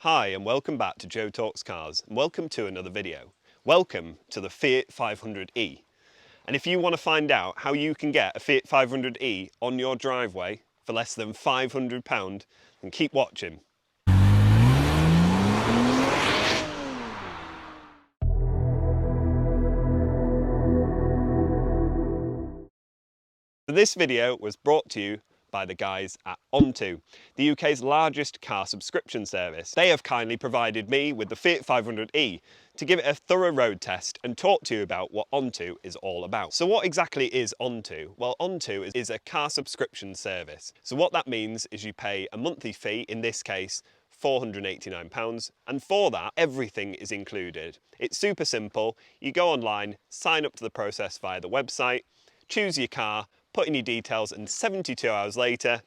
Hi and welcome back to Joe Talks Cars and welcome to another video. Welcome to the Fiat 500e. And if you want to find out how you can get a Fiat 500e on your driveway for less than £500, then keep watching. This video was brought to you by the guys at Onto, the UK's largest car subscription service. They have kindly provided me with the Fiat 500e to give it a thorough road test and talk to you about what Onto is all about. So what exactly is Onto? Well, Onto is a car subscription service. So what that means is you pay a monthly fee, in this case £489, and for that everything is included. It's super simple. You go online, sign up to the process via the website, choose your car, put in your details, and 72 hours later,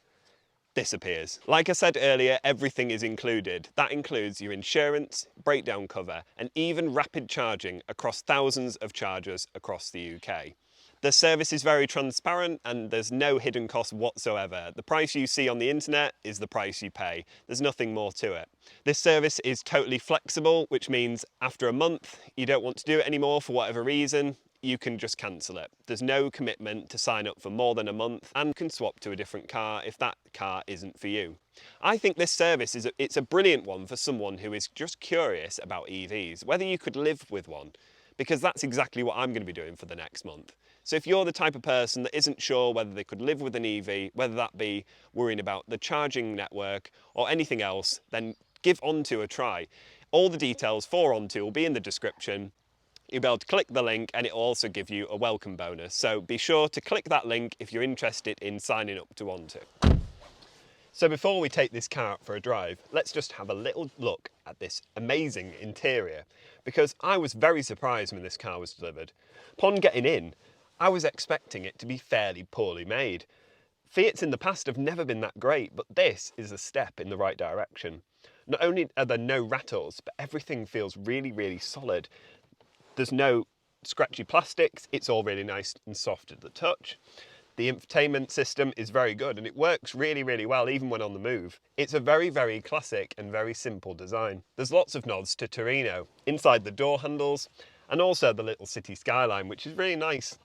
this appears. Like I said earlier, everything is included. That includes your insurance, breakdown cover, and even rapid charging across thousands of chargers across the UK. The service is very transparent and there's no hidden cost whatsoever. The price you see on the internet is the price you pay. There's nothing more to it. This service is totally flexible, which means after a month, you don't want to do it anymore for whatever reason, you can just cancel it. There's no commitment to sign up for more than a month and can swap to a different car if that car isn't for you. I think this service it's a brilliant one for someone who is just curious about EVs, whether you could live with one, because that's exactly what I'm going to be doing for the next month. So if you're the type of person that isn't sure whether they could live with an EV, whether that be worrying about the charging network or anything else, then give Onto a try. All the details for Onto will be in the description. You'll be able to click the link and it will also give you a welcome bonus. So be sure to click that link if you're interested in signing up to Onto. So before we take this car out for a drive, let's just have a little look at this amazing interior, because I was very surprised when this car was delivered. Upon getting in, I was expecting it to be fairly poorly made. Fiats in the past have never been that great, but this is a step in the right direction. Not only are there no rattles, but everything feels really, really solid. There's no scratchy plastics, it's all really nice and soft at the touch. The infotainment system is very good and it works really, really well even when on the move. It's a very, very classic and very simple design. There's lots of nods to Torino inside the door handles and also the little city skyline, which is really nice.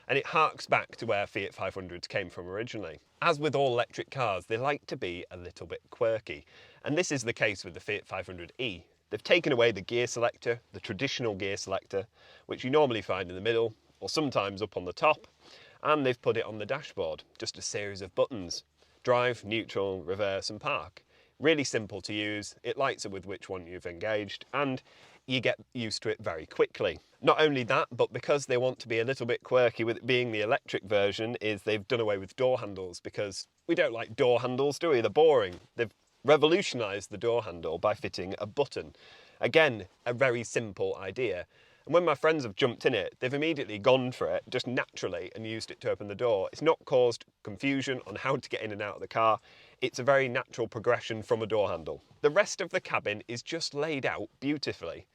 And it harks back to where Fiat 500s came from originally. As with all electric cars, they like to be a little bit quirky. And this is the case with the Fiat 500e. They've taken away the gear selector, the traditional gear selector, which you normally find in the middle or sometimes up on the top, and they've put it on the dashboard, just a series of buttons: drive, neutral, reverse and park. Really simple to use, it lights up with which one you've engaged, and you get used to it very quickly. Not only that, but because they want to be a little bit quirky with it being the electric version, is they've done away with door handles, because we don't like door handles, do we? They're boring. They've revolutionised the door handle by fitting a button. Again, a very simple idea. And when my friends have jumped in it, they've immediately gone for it just naturally and used it to open the door. It's not caused confusion on how to get in and out of the car. It's a very natural progression from a door handle. The rest of the cabin is just laid out beautifully.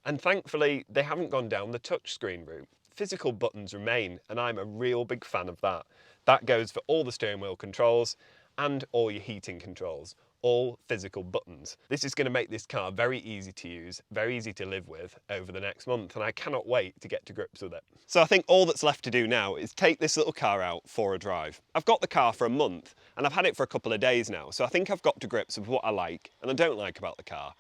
And thankfully, they haven't gone down the touchscreen route. Physical buttons remain, and I'm a real big fan of that. That goes for all the steering wheel controls and all your heating controls. All physical buttons. This is going to make this car very easy to use, very easy to live with over the next month, and I cannot wait to get to grips with it. So I think all that's left to do now is take this little car out for a drive. I've got the car for a month and I've had it for a couple of days now, so I think I've got to grips with what I like and I don't like about the car.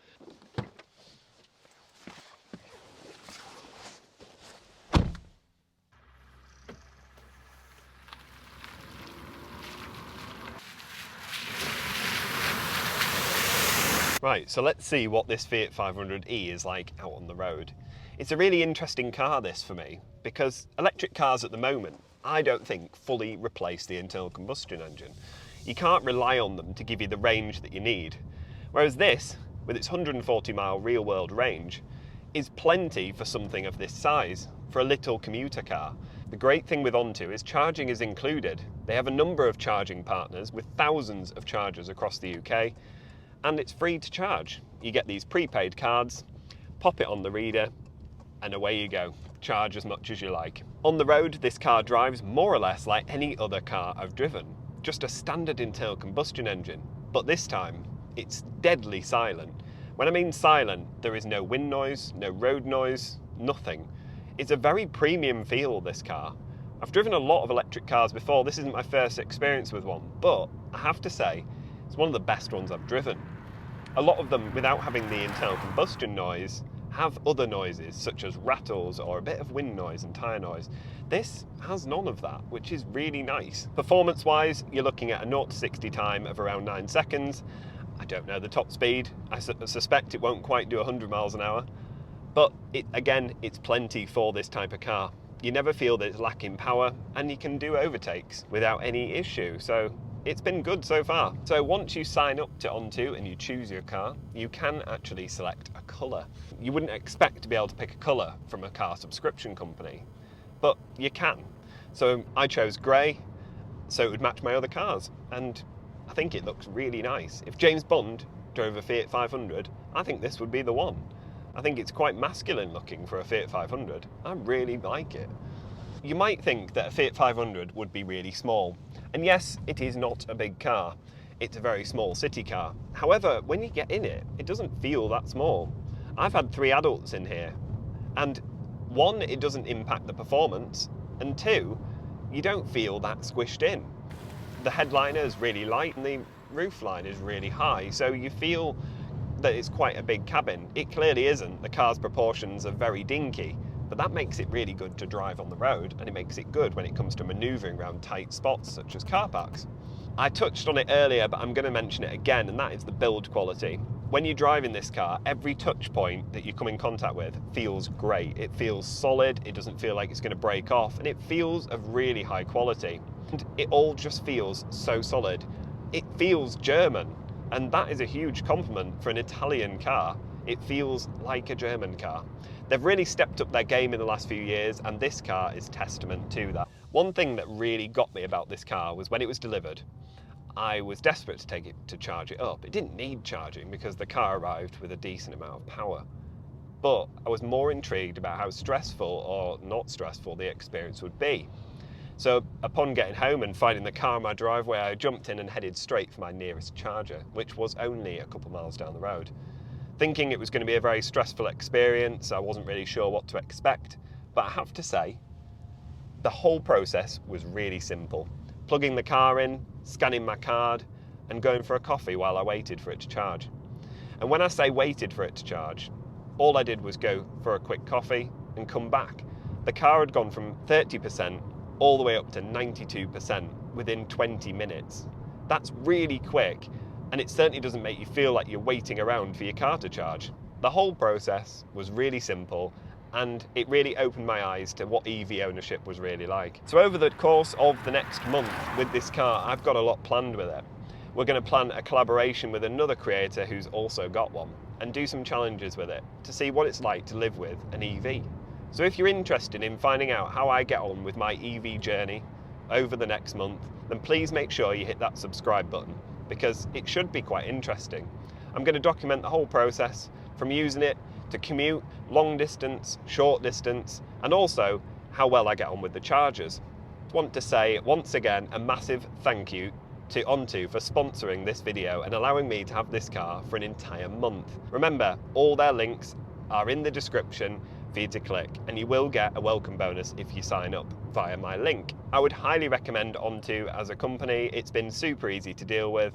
Right, so let's see what this Fiat 500e is like out on the road. It's a really interesting car, this, for me, because electric cars at the moment, I don't think, fully replace the internal combustion engine. You can't rely on them to give you the range that you need. Whereas this, with its 140-mile real-world range, is plenty for something of this size, for a little commuter car. The great thing with Onto is charging is included. They have a number of charging partners with thousands of chargers across the UK, and it's free to charge. You get these prepaid cards, pop it on the reader, and away you go. Charge as much as you like. On the road, this car drives more or less like any other car I've driven. Just a standard internal combustion engine. But this time, it's deadly silent. When I mean silent, there is no wind noise, no road noise, nothing. It's a very premium feel, this car. I've driven a lot of electric cars before, this isn't my first experience with one, but I have to say, it's one of the best ones I've driven. A lot of them, without having the internal combustion noise, have other noises, such as rattles or a bit of wind noise and tyre noise. This has none of that, which is really nice. Performance-wise, you're looking at a 0 to 60 time of around 9 seconds. I don't know the top speed. I suspect it won't quite do 100 miles an hour. But again, it's plenty for this type of car. You never feel that it's lacking power, and you can do overtakes without any issue. So it's been good so far. So once you sign up to Onto and you choose your car, you can actually select a colour. You wouldn't expect to be able to pick a colour from a car subscription company, but you can. So I chose grey, so it would match my other cars, and I think it looks really nice. If James Bond drove a Fiat 500, I think this would be the one. I think it's quite masculine looking for a Fiat 500. I really like it. You might think that a Fiat 500 would be really small. And yes, it is not a big car. It's a very small city car. However, when you get in it, it doesn't feel that small. I've had 3 adults in here, and 1, it doesn't impact the performance, and 2, you don't feel that squished in. The headliner is really light and the roofline is really high, so you feel that it's quite a big cabin. It clearly isn't. The car's proportions are very dinky, but that makes it really good to drive on the road, and it makes it good when it comes to manoeuvring around tight spots such as car parks. I touched on it earlier, but I'm going to mention it again, and that is the build quality. When you drive in this car, every touch point that you come in contact with feels great. It feels solid, it doesn't feel like it's going to break off, and it feels of really high quality. And it all just feels so solid. It feels German, and that is a huge compliment for an Italian car. It feels like a German car. They've really stepped up their game in the last few years, and this car is testament to that. One thing that really got me about this car was when it was delivered, I was desperate to take it to charge it up. It didn't need charging because the car arrived with a decent amount of power. But I was more intrigued about how stressful or not stressful the experience would be. So upon getting home and finding the car in my driveway, I jumped in and headed straight for my nearest charger, which was only a couple miles down the road. Thinking it was going to be a very stressful experience, I wasn't really sure what to expect, but I have to say, the whole process was really simple. Plugging the car in, scanning my card, and going for a coffee while I waited for it to charge. And when I say waited for it to charge, all I did was go for a quick coffee and come back. The car had gone from 30% all the way up to 92% within 20 minutes. That's really quick, and it certainly doesn't make you feel like you're waiting around for your car to charge. The whole process was really simple, and it really opened my eyes to what EV ownership was really like. So over the course of the next month with this car, I've got a lot planned with it. We're going to plan a collaboration with another creator who's also got one, and do some challenges with it to see what it's like to live with an EV. So if you're interested in finding out how I get on with my EV journey over the next month, then please make sure you hit that subscribe button, because it should be quite interesting. I'm going to document the whole process, from using it to commute, long distance, short distance, and also how well I get on with the chargers. I want to say once again a massive thank you to Onto for sponsoring this video and allowing me to have this car for an entire month. Remember, all their links are in the description for you to click, and you will get a welcome bonus if you sign up via my link. I would highly recommend Onto as a company. It's been super easy to deal with,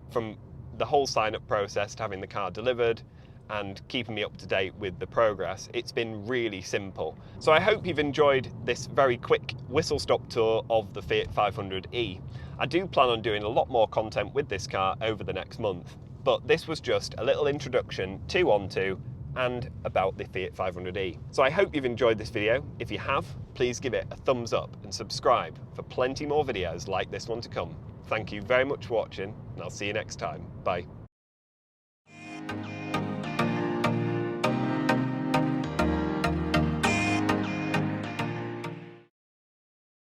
from the whole sign up process to having the car delivered and keeping me up to date with the progress. It's been really simple. So I hope you've enjoyed this very quick whistle-stop tour of the Fiat 500e. I do plan on doing a lot more content with this car over the next month, but this was just a little introduction to Onto and about the Fiat 500e. So I hope you've enjoyed this video. If you have, please give it a thumbs up and subscribe for plenty more videos like this one to come. Thank you very much for watching, and I'll see you next time. Bye.